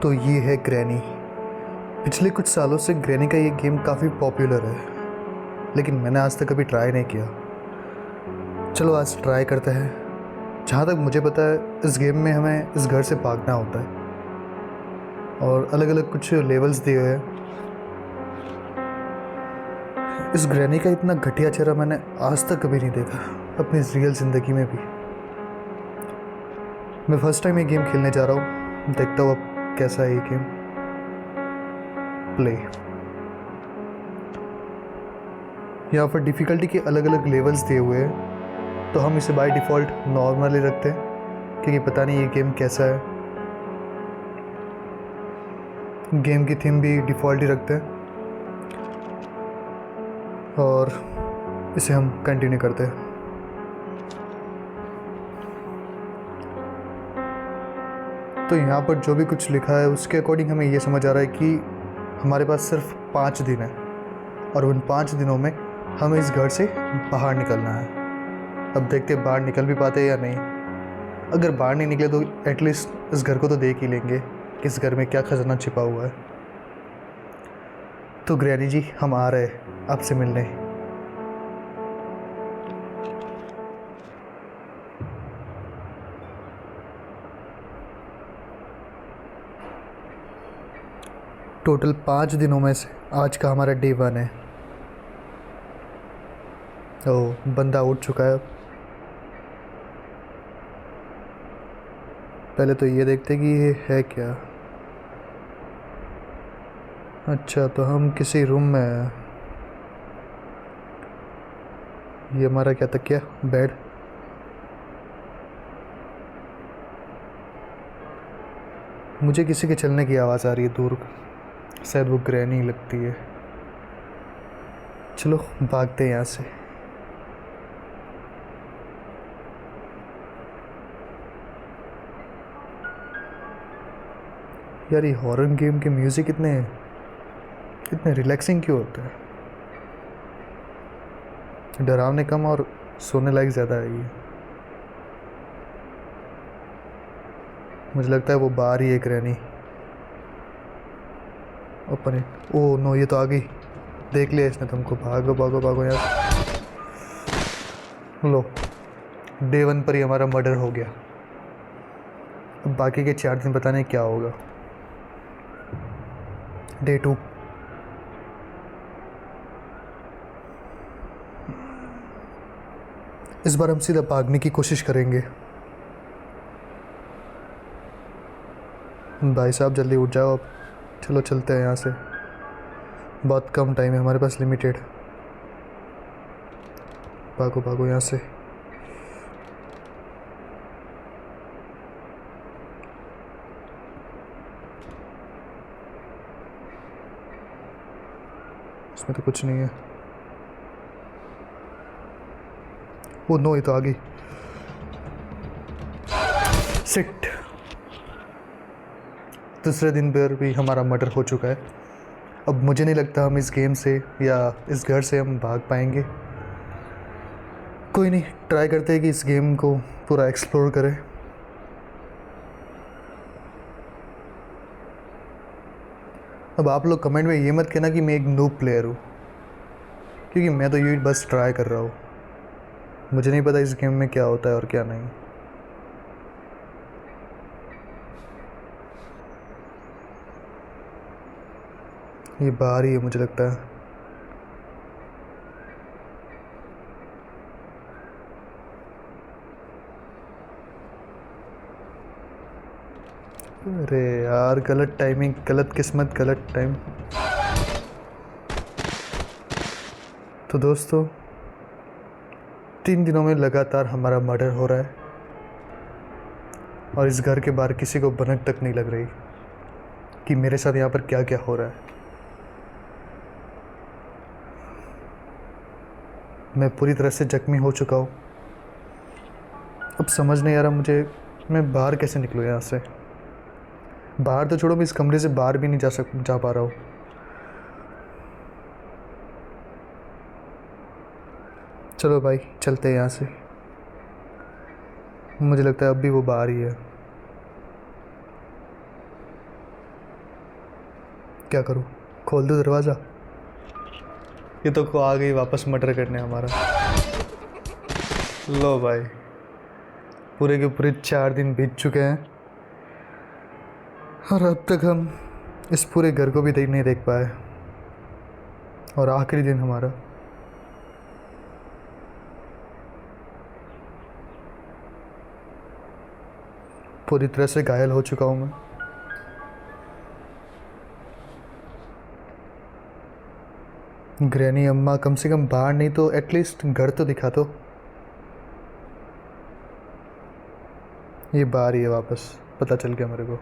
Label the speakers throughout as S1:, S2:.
S1: तो ये है ग्रैनी। पिछले कुछ सालों से ग्रैनी का ये गेम काफ़ी पॉपुलर है, लेकिन मैंने आज तक कभी ट्राई नहीं किया। चलो आज ट्राई करते हैं। जहाँ तक मुझे पता है इस गेम में हमें इस घर से भागना होता है और अलग अलग कुछ लेवल्स दिए हुए हैं। इस ग्रैनी का इतना घटिया चेहरा मैंने आज तक कभी नहीं देखा अपनी रियल ज़िंदगी में भी। मैं फ़र्स्ट टाइम ये गेम खेलने जा रहा हूँ, देखता हूँ अब कैसा है ये गेम। प्ले। यहाँ पर डिफ़िकल्टी के अलग अलग लेवल्स दिए हुए हैं, तो हम इसे बाय डिफ़ॉल्ट नॉर्मली रखते हैं क्योंकि पता नहीं ये गेम कैसा है। गेम की थीम भी डिफ़ॉल्ट ही रखते हैं और इसे हम कंटिन्यू करते हैं। तो यहाँ पर जो भी कुछ लिखा है उसके अकॉर्डिंग हमें ये समझ आ रहा है कि हमारे पास सिर्फ 5 दिन है और उन 5 दिनों में हमें इस घर से बाहर निकलना है। अब देखते हैं बाहर निकल भी पाते हैं या नहीं। अगर बाहर नहीं निकले तो एटलीस्ट इस घर को तो देख ही लेंगे कि इस घर में क्या खजाना छिपा हुआ है। तो ग्रैनी जी हम आ रहे हैं आपसे मिलने। टोटल 5 दिनों में से आज का हमारा डे 1 है। ओ बंदा उठ चुका है। पहले तो ये देखते कि ये है क्या। अच्छा तो हम किसी रूम में हैं। ये हमारा क्या तकिया बेड। मुझे किसी के चलने की आवाज़ आ रही है दूर, शायद वो ग्रैनी लगती है। चलो भागते हैं यहाँ से। यार ये हॉरर गेम के म्यूज़िक इतने रिलैक्सिंग क्यों होते हैं। डरावने कम और सोने लायक ज़्यादा है ये। मुझे लगता है वो बाहर ही एक ग्रैनी ओपन। ओ नो ये तो आ गई, देख लिया इसने तुमको। भागो भागो भागो यार। लो डे 1 पर ही हमारा मर्डर हो गया। अब बाकी के 4 दिन पता नहीं क्या होगा। डे 2। इस बार हम सीधा भागने की कोशिश करेंगे। भाई साहब जल्दी उठ जाओ अब। चलो चलते हैं यहाँ से, बहुत कम टाइम है हमारे पास, लिमिटेड। भागो भागो यहाँ से। इसमें तो कुछ नहीं है। वो नो ये तो आ गई। सिट। दूसरे दिन पर भी हमारा मर्डर हो चुका है। अब मुझे नहीं लगता हम इस गेम से या इस घर से हम भाग पाएंगे। कोई नहीं, ट्राई करते हैं कि इस गेम को पूरा एक्सप्लोर करें। अब आप लोग कमेंट में ये मत कहना कि मैं एक नूब प्लेयर हूँ, क्योंकि मैं तो ये बस ट्राई कर रहा हूँ। मुझे नहीं पता इस गेम में क्या होता है और क्या नहीं। ये बाहर ही है मुझे लगता है। अरे यार गलत टाइमिंग, गलत किस्मत, गलत टाइम। तो दोस्तों 3 दिनों में लगातार हमारा मर्डर हो रहा है और इस घर के बाहर किसी को भनक तक नहीं लग रही कि मेरे साथ यहाँ पर क्या क्या हो रहा है। मैं पूरी तरह से जख्मी हो चुका हूँ। अब समझ नहीं आ रहा मुझे मैं बाहर कैसे निकलूँ यहाँ से। बाहर तो छोड़ो, मैं इस कमरे से बाहर भी नहीं जा पा रहा हूँ। चलो भाई चलते हैं यहाँ से। मुझे लगता है अब भी वो बाहर ही है। क्या करूँ, खोल दूँ दरवाज़ा? ये तो को आ गई वापस मर्डर करने हमारा। लो भाई, पूरे के पूरे 4 दिन बीत चुके हैं और अब तक हम इस पूरे घर को भी नहीं देख पाए। और आखिरी दिन हमारा। पूरी तरह से घायल हो चुका हूँ मैं। ग्रैनी अम्मा, कम से कम बाहर नहीं तो एटलीस्ट घर तो दिखा दो। ये बाहर ही है वापस, पता चल गया मेरे को।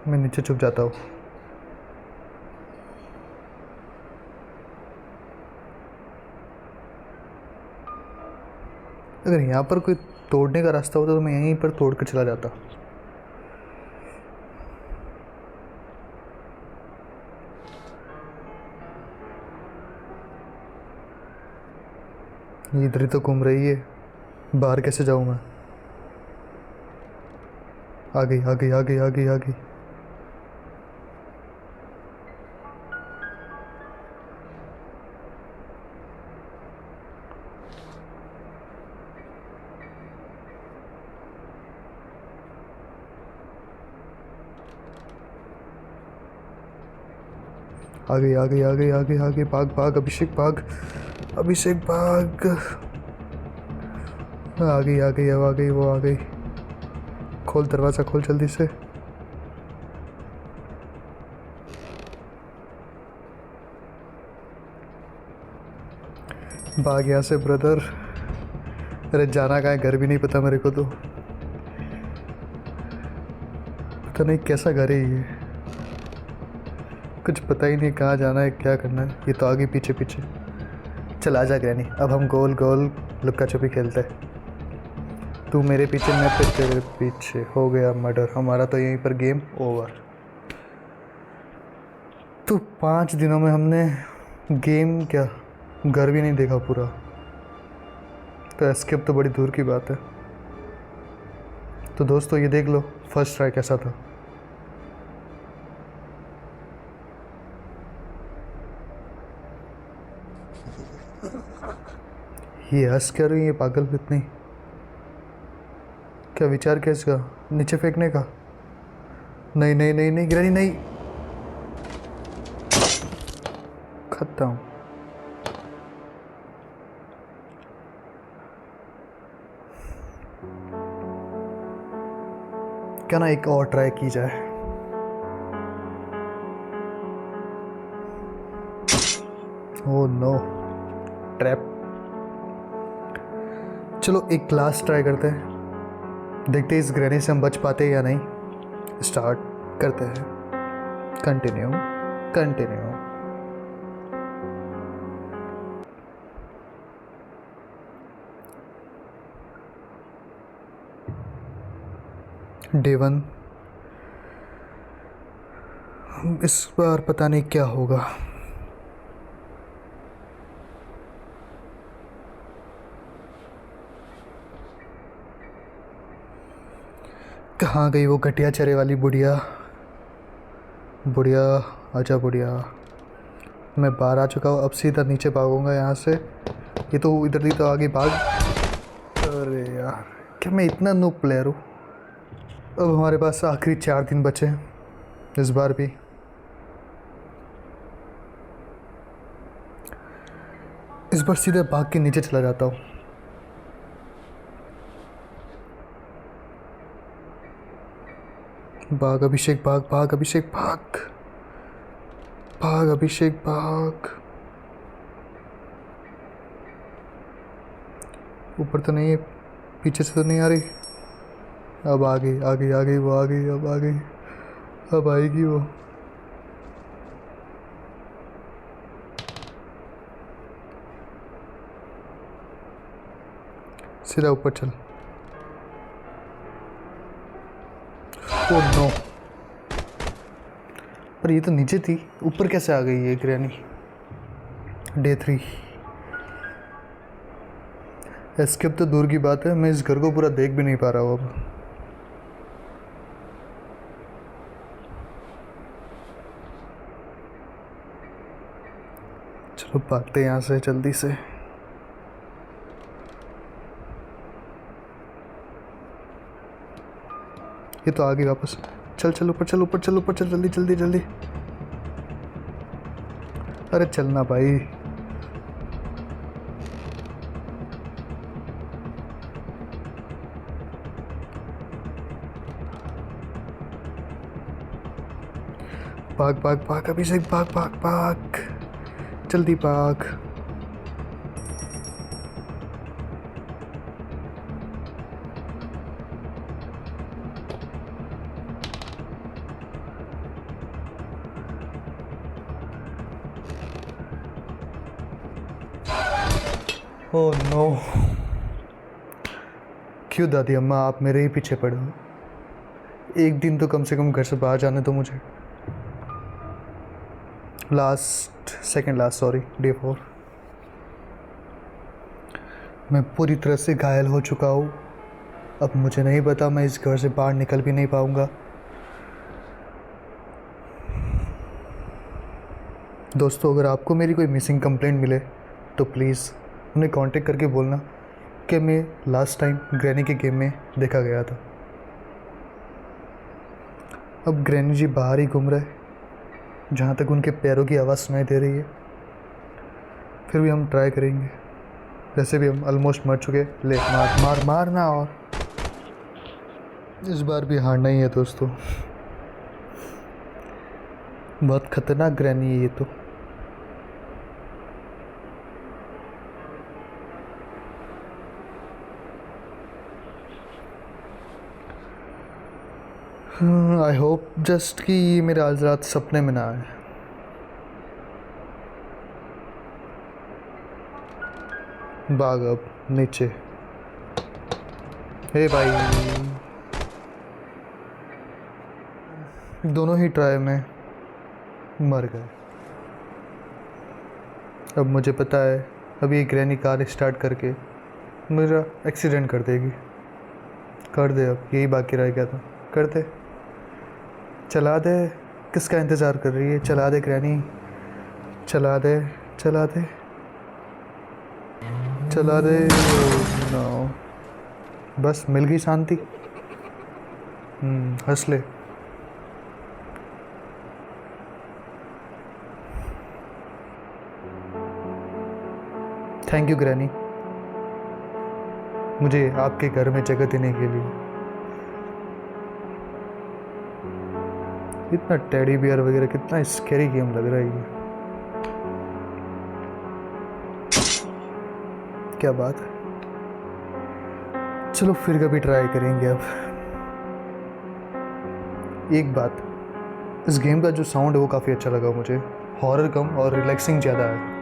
S1: मैं नीचे छुप जाता हूँ। अगर यहाँ पर कोई तोड़ने का रास्ता होता तो मैं यहीं पर तोड़ कर चला जाता। ये इधर ही तो घूम रही है, बाहर कैसे जाऊँ मैं? आ गई आ गई आ गई आ गई आ गई। आ गई आ गई आ गई आ गई आ गई। भाग भाग अभिषेक, भाग अभिषेक भाग। आ गई आ गई, अब आ गई, वो आ गई। खोल दरवाज़ा, खोल जल्दी से। भाग यहाँ से ब्रदर। अरे जाना कहाँ है, घर भी नहीं पता मेरे को तो। पता नहीं कैसा घर है ये, कुछ पता ही नहीं कहाँ जाना है, क्या करना है। ये तो आगे पीछे पीछे। चल आजा ग्रैनी, अब हम गोल गोल लुक्का छुपी खेलते हैं। तू मेरे पीछे, मैं फिर तेरे पीछे। हो गया मर्डर हमारा, तो यहीं पर गेम ओवर। तो 5 दिनों में हमने गेम क्या, घर भी नहीं देखा पूरा। तो एस्केप तो बड़ी दूर की बात है। तो दोस्तों ये देख लो फर्स्ट ट्राई कैसा था। ये हंस क्या रही है पागल कितनी? क्या विचार क्या इसका, नीचे फेंकने का? नहीं नहीं नहीं नहीं ग्रैनी नहीं। खत्म। क्या ना एक और ट्राई की जाए। Oh no, trap. चलो एक लास्ट ट्राई करते हैं, देखते हैं इस ग्रैनी से हम बच पाते हैं या नहीं। स्टार्ट करते हैं। Continue continue. डे 1। इस बार पता नहीं क्या होगा। कहाँ गई वो घटिया चेहरे वाली बुढ़िया? बुढ़िया आजा बुढ़िया। मैं बाहर आ चुका हूँ, अब सीधा नीचे भागूंगा यहाँ से। ये तो इधर ही तो आगे भाग। अरे यार, क्या मैं इतना नूब प्लेयर हूँ? अब हमारे पास आखिरी 4 दिन बचे हैं इस बार भी। इस बार सीधे भाग के नीचे चला जाता हूँ। भाग अभिषेक भाग, भाग अभिषेक भाग, भाग अभिषेक भाग। ऊपर तो नहीं है, पीछे से तो नहीं आ रही। अब आ गई आ गई आ गई, वो आ गई, अब आ गई, अब आएगी वो। सीधा ऊपर चल। ओह नो, पर ये तो नीचे थी, ऊपर कैसे आ गई ये ग्रैनी? डे 3। एस्केप तो दूर की बात है, मैं इस घर को पूरा देख भी नहीं पा रहा हूँ अब। चलो भागते यहाँ से जल्दी से। ये तो आ गई वापस। चल चल ऊपर चल, ऊपर चल, ऊपर चल, जल्दी जल्दी जल्दी। अरे चलना भाई। भाग भाग भाग अभिषेक, भाग भाग भाग, जल्दी भाग। ओह नो, क्यों दादी अम्मा आप मेरे ही पीछे पड़े हो? एक दिन तो कम से कम घर से बाहर जाने दो मुझे। Second last sorry, day 4। मैं पूरी तरह से घायल हो चुका हूँ। अब मुझे नहीं पता मैं इस घर से बाहर निकल भी नहीं पाऊँगा। दोस्तों, अगर आपको मेरी कोई मिसिंग कंप्लेंट मिले तो प्लीज़ उन्हें कांटेक्ट करके बोलना कि मैं लास्ट टाइम ग्रैनी के गेम में देखा गया था। अब ग्रैनी जी बाहर ही घूम रहे, जहाँ तक उनके पैरों की आवाज़ सुनाई दे रही है। फिर भी हम ट्राई करेंगे, वैसे भी हम ऑलमोस्ट मर चुके। ले मार मार मारना, और इस बार भी हारना ही है दोस्तों। बहुत खतरनाक ग्रैनी है ये तो। आई होप जस्ट कि ये मेरे आज रात सपने में ना आए। भाग अब नीचे। हे भाई, दोनों ही ट्राई में मर गए। अब मुझे पता है, अब ये ग्रैनी कार स्टार्ट करके मेरा एक्सीडेंट कर देगी। कर दे, अब यही बाकी रह गया था। कर दे, चला दे। किसका इंतज़ार कर रही है? चला दे ग्रैनी, चला दे, चला दे, चला दे। नो, बस मिल गई शांति। हंस ले। थैंक यू ग्रैनी, मुझे आपके घर में जगह देने के लिए। इतना टेडी बियर वगैरह, कितना स्कैरी गेम लग रहा है ये। क्या बात है। चलो फिर कभी ट्राई करेंगे। अब एक बात, इस गेम का जो साउंड है वो काफ़ी अच्छा लगा मुझे। हॉरर कम और रिलैक्सिंग ज़्यादा है।